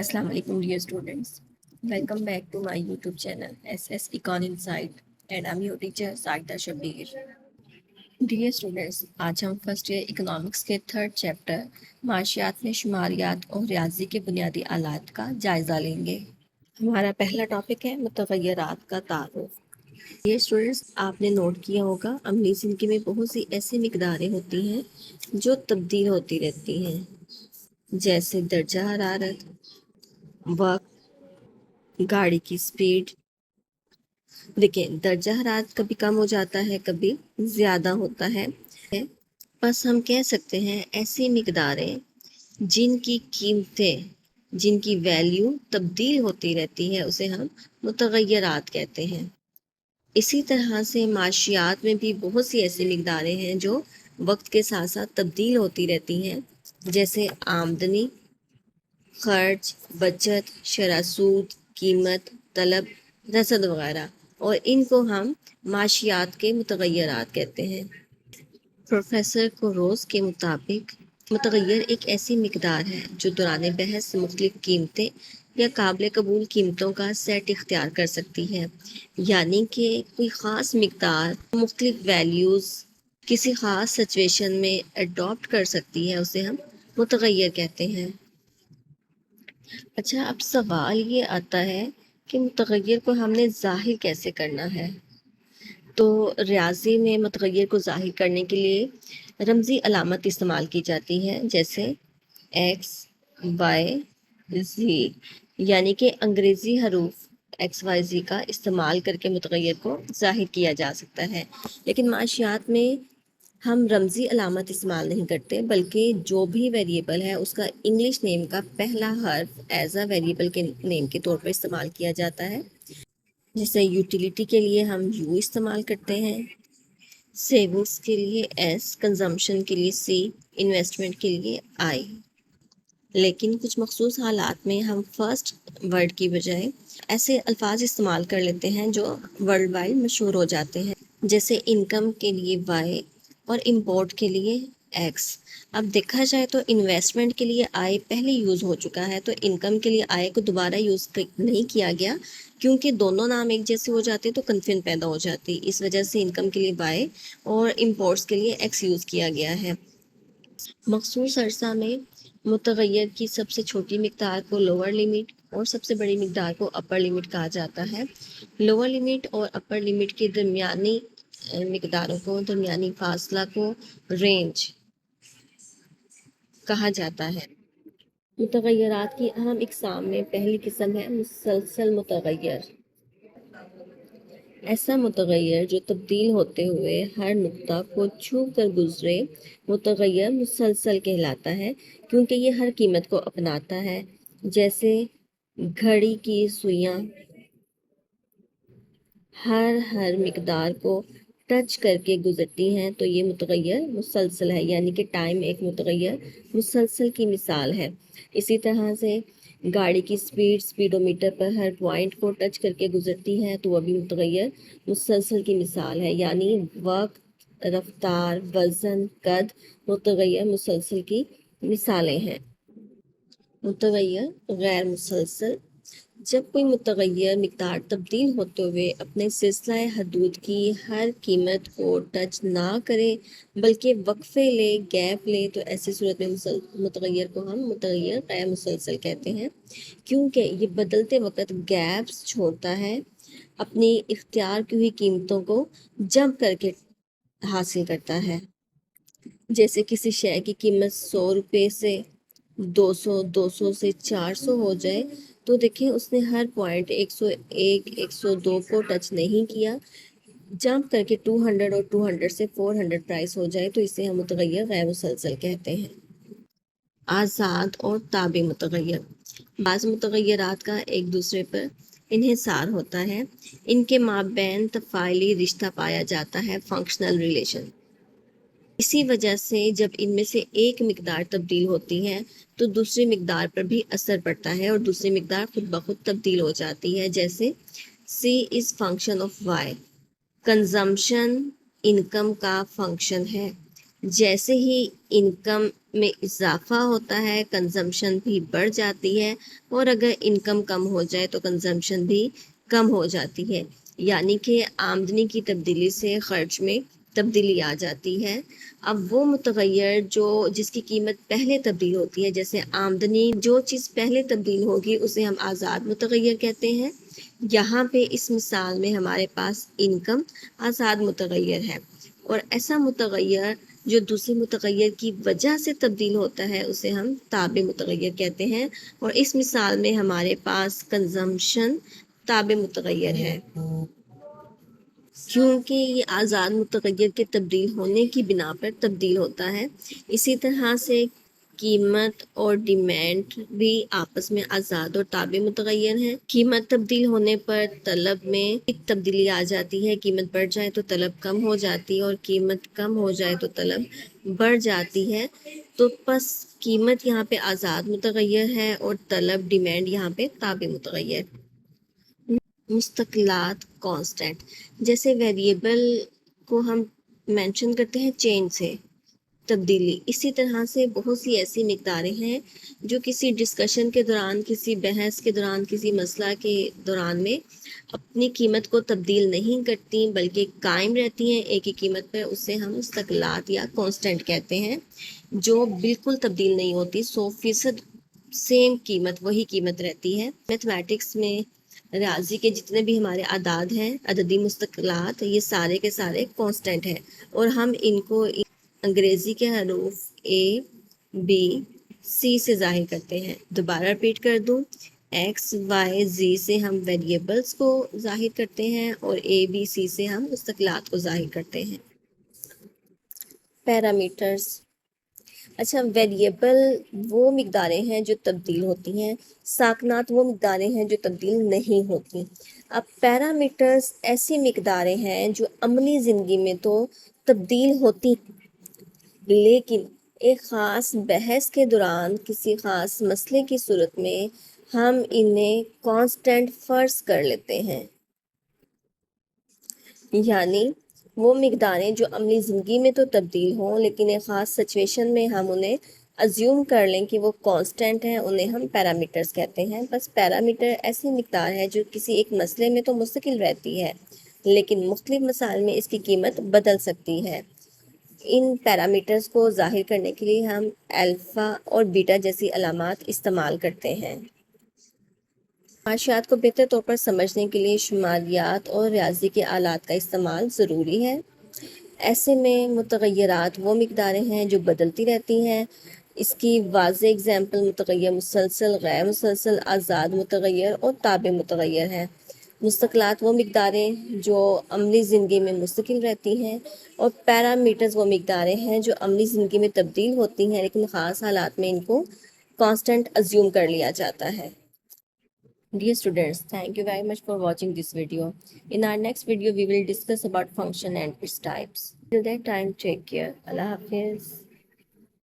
Assalamu alaikum dear students. Welcome back to my YouTube channel SS Econ Insight and I'm your teacher Saida Shabir. Dear students, आज हम first year economics के third chapter माशियात में शुमारियात और रियाजी के बुनियादी आलात का जायज़ा लेंगे। हमारा पहला टॉपिक है मुतग़य्यरात का तारुफ। ये स्टूडेंट्स आपने नोट किया होगा अमली ज़िंदगी में बहुत सी ऐसी मिकदारें होती हैं जो तब्दील होती रहती हैं, जैसे दर्जा हरारत, वक्त, गाड़ी की स्पीड। देखिए दर्जा हरारत कभी कम हो जाता है, कभी ज़्यादा होता है। बस हम कह सकते हैं ऐसी मिकदारें जिनकी कीमतें, जिनकी वैल्यू तब्दील होती रहती है, उसे हम मुतग़य्यरात कहते हैं। इसी तरह से माशियात में भी बहुत सी ऐसी मिकदारें हैं जो वक्त के साथ साथ तब्दील होती रहती हैं, जैसे आमदनी, खर्च, बचत, शरह सूद, कीमत, तलब, रसद वगैरह, और इनको हम माशियात के मुतग़य्यरात कहते हैं। प्रोफेसर कोरोस के मुताबिक मुतग़य्यर एक ऐसी मिकदार है जो दौरान बहस मुख्तलिफ कीमतें या काबिल कबूल कीमतों का सेट इख्तियार कर सकती है, यानी कि कोई ख़ास मिकदार मुख्तलिफ वैल्यूज़ किसी ख़ास सिचुएशन में अडॉप्ट कर सकती है, उसे हम मुतग़य्यर कहते हैं। अच्छा, अब सवाल ये आता है कि मुतग़य्यर को हमने ज़ाहिर कैसे करना है। तो रियाजी में मुतग़य्यर को ज़ाहिर करने के लिए रमज़ी अलामत इस्तेमाल की जाती है, जैसे एक्स, वाई, ज़ी, यानी कि अंग्रेज़ी हरूफ एक्स वाई ज़ी का इस्तेमाल करके मुतग़य्यर को ज़ाहिर किया जा सकता है। लेकिन माशियात में हम रमज़ी अलामत इस्तेमाल नहीं करते, बल्कि जो भी वेरिएबल है उसका इंग्लिश नेम का पहला हर्फ एज अ वेरिएबल के नेम के तौर पर इस्तेमाल किया जाता है। जैसे यूटिलिटी के लिए हम यू इस्तेमाल करते हैं, सेविंग्स के लिए एस, कंजम्पशन के लिए सी, इन्वेस्टमेंट के लिए आई। लेकिन कुछ मखसूस हालात में हम फर्स्ट वर्ड की बजाय ऐसे अल्फाज इस्तेमाल कर लेते हैं जो वर्ल्ड वाइड मशहूर हो जाते हैं, जैसे इनकम के लिए वाई और इम्पोर्ट के लिए एक्स। अब देखा जाए तो इन्वेस्टमेंट के लिए आई पहले यूज़ हो चुका है, तो इनकम के लिए आई को दोबारा यूज़ नहीं किया गया, क्योंकि दोनों नाम एक जैसे हो जाते तो कन्फ्यूजन पैदा हो जाती। इस वजह से इनकम के लिए वाई और इम्पोर्ट्स के लिए एक्स यूज़ किया गया है। मखसूस अरसा में मुतग़य्यर की सबसे छोटी मिकदार को लोअर लिमिट और सबसे बड़ी मिकदार को अपर लिमिट कहा जाता है। लोअर लिमिट और अपर लिमिट के दरमियानी मिकदारों को, दरमियानी फासला को रेंज कहा जाता है। मुतग़य्यरात की अहम इक़साम में पहली किस्म है मुसलसल मुतग़य्यर। ऐसा मुतग़य्यर जो तब्दील होते हुए हर नुक्ता को छू कर गुजरे मुतग़य्यर मुसलसल कहलाता है, क्योंकि ये हर कीमत को अपनाता है। जैसे घड़ी की सुइयाँ हर मिकदार को टच करके गुजरती हैं, तो ये मुतग़य्यर मुसलसल है, यानी कि टाइम एक मुतग़य्यर मुसलसल की मिसाल है। इसी तरह से गाड़ी की स्पीडोमीटर पर हर पॉइंट को टच करके गुजरती है, तो वह भी मुतग़य्यर मुसलसल की मिसाल है, यानी वक्त, रफ्तार, वज़न, कद मुतग़य्यर मुसलसल की मिसालें हैं। मुतग़य्यर गैर मुसलसल, जब कोई मुतग़य्यर मिकदार तब्दील होते हुए अपने सिलसिला हदूद की हर कीमत को टच ना करे बल्कि वक्फे ले, गैप ले, तो ऐसी सूरत में मुतग़य्यर को हम मुतग़य्यर गैर मुसलसल कहते हैं, क्योंकि ये बदलते वक्त गैप्स छोड़ता है, अपनी इख्तियार की हुई कीमतों को जंप करके हासिल करता है। जैसे किसी शय की कीमत 100 रुपये से 200, 200 से 400 हो जाए, तो देखिए उसने हर पॉइंट 101, 102 को टच नहीं किया, जंप करके 200 और 200 से 400 प्राइस हो जाए, तो इसे हम मुतग़य्यर गैर मुसलसल कहते हैं। आज़ाद और ताबे मुतग़य्यर, बाज़ मुतग़य्यरात का एक दूसरे पर इन्हिसार होता है, इनके माबैन तफ़ाइली रिश्ता पाया जाता है, फंक्शनल रिलेशन। इसी वजह से जब इनमें से एक मिकदार तब्दील होती है तो दूसरी मिकदार पर भी असर पड़ता है और दूसरी मिकदार खुद ब खुद तब्दील हो जाती है। जैसे C is function of Y, consumption income का फंक्शन है। जैसे ही इनकम میں اضافہ ہوتا ہے کنزمپشن بھی بڑھ جاتی ہے، اور اگر انکم کم ہو جائے تو کنزمپشن بھی کم ہو جاتی ہے، یعنی کہ آمدنی کی تبدیلی سے خرچ میں تبدیلی آ جاتی ہے۔ اب وہ متغیر جس کی قیمت پہلے تبدیل ہوتی ہے، جیسے آمدنی، جو چیز پہلے تبدیل ہوگی اسے ہم آزاد متغیر کہتے ہیں۔ یہاں پہ اس مثال میں ہمارے پاس انکم آزاد متغیر ہے، اور ایسا متغیر جو دوسرے متغیر کی وجہ سے تبدیل ہوتا ہے اسے ہم تابع متغیر کہتے ہیں، اور اس مثال میں ہمارے پاس کنزمپشن تابع متغیر ہے، کیونکہ یہ آزاد متغیر کے تبدیل ہونے کی بنا پر تبدیل ہوتا ہے۔ اسی طرح سے قیمت اور ڈیمانڈ بھی آپس میں آزاد اور تابع متغیر ہیں۔ قیمت تبدیل ہونے پر طلب میں تبدیلی آ جاتی ہے، قیمت بڑھ جائے تو طلب کم ہو جاتی ہے، اور قیمت کم ہو جائے تو طلب بڑھ جاتی ہے۔ تو پس قیمت یہاں پہ آزاد متغیر ہے اور طلب ڈیمانڈ یہاں پہ تابع متغیر۔ مستقلات کانسٹنٹ، جیسے ویریبل کو ہم مینشن کرتے ہیں چینج سے، تبدیلی، اسی طرح سے بہت سی ایسی مقداریں ہیں جو کسی ڈسکشن کے دوران، کسی بحث کے دوران، کسی مسئلہ کے دوران میں اپنی قیمت کو تبدیل نہیں کرتی بلکہ قائم رہتی ہیں ایک ہی قیمت پر، اسے ہم مستقلات یا کانسٹنٹ کہتے ہیں، جو بالکل تبدیل نہیں ہوتی، 100% سیم قیمت، وہی قیمت رہتی ہے۔ میتھمیٹکس میں ریاضی کے جتنے بھی ہمارے اعداد ہیں، عددی مستقلات، یہ سارے کے سارے کانسٹنٹ ہیں، اور ہم ان کو انگریزی کے حروف اے، بی، سی سے ظاہر کرتے ہیں۔ دوبارہ ریپیٹ کر دوں، ایکس، وائی، زی سے ہم ویریبلس کو ظاہر کرتے ہیں، اور اے، بی، سی سے ہم مستقلات کو ظاہر کرتے ہیں۔ پیرامیٹرز، اچھا، ویریبل وہ مقداریں ہیں جو تبدیل ہوتی ہیں، ساکنات وہ مقداریں ہیں جو تبدیل نہیں ہوتی۔ اب پیرامیٹرز ایسی مقداریں ہیں جو عملی زندگی میں تو تبدیل ہوتی، لیکن ایک خاص بحث کے دوران کسی خاص مسئلے کی صورت میں ہم انہیں کانسٹنٹ فرض کر لیتے ہیں، یعنی وہ مقداریں جو عملی زندگی میں تو تبدیل ہوں لیکن ایک خاص سچویشن میں ہم انہیں ازیوم کر لیں کہ وہ کانسٹنٹ ہیں، انہیں ہم پیرامیٹرز کہتے ہیں۔ بس پیرامیٹر ایسی مقدار ہے جو کسی ایک مسئلے میں تو مستقل رہتی ہے لیکن مختلف مسائل میں اس کی قیمت بدل سکتی ہے۔ ان پیرامیٹرز کو ظاہر کرنے کے لیے ہم الفا اور بیٹا جیسی علامات استعمال کرتے ہیں۔ معاشیات کو بہتر طور پر سمجھنے کے لیے شماریات اور ریاضی کے آلات کا استعمال ضروری ہے۔ ایسے میں متغیرات وہ مقداریں ہیں جو بدلتی رہتی ہیں۔ اس کی واضح اگزامپل متغیر مسلسل، غیر مسلسل، آزاد متغیر اور تابع متغیر ہے۔ مستقلات وہ مقداریں جو عملی زندگی میں مستقل رہتی ہیں، اور پیرامیٹرز وہ مقداریں ہیں جو عملی زندگی میں تبدیل ہوتی ہیں لیکن خاص حالات میں ان کو کانسٹنٹ ازیوم کر لیا جاتا ہے۔ Dear students, thank you very much for watching this video. In our next video, we will discuss about function and its types. Till that time, take care. Allah Hafiz.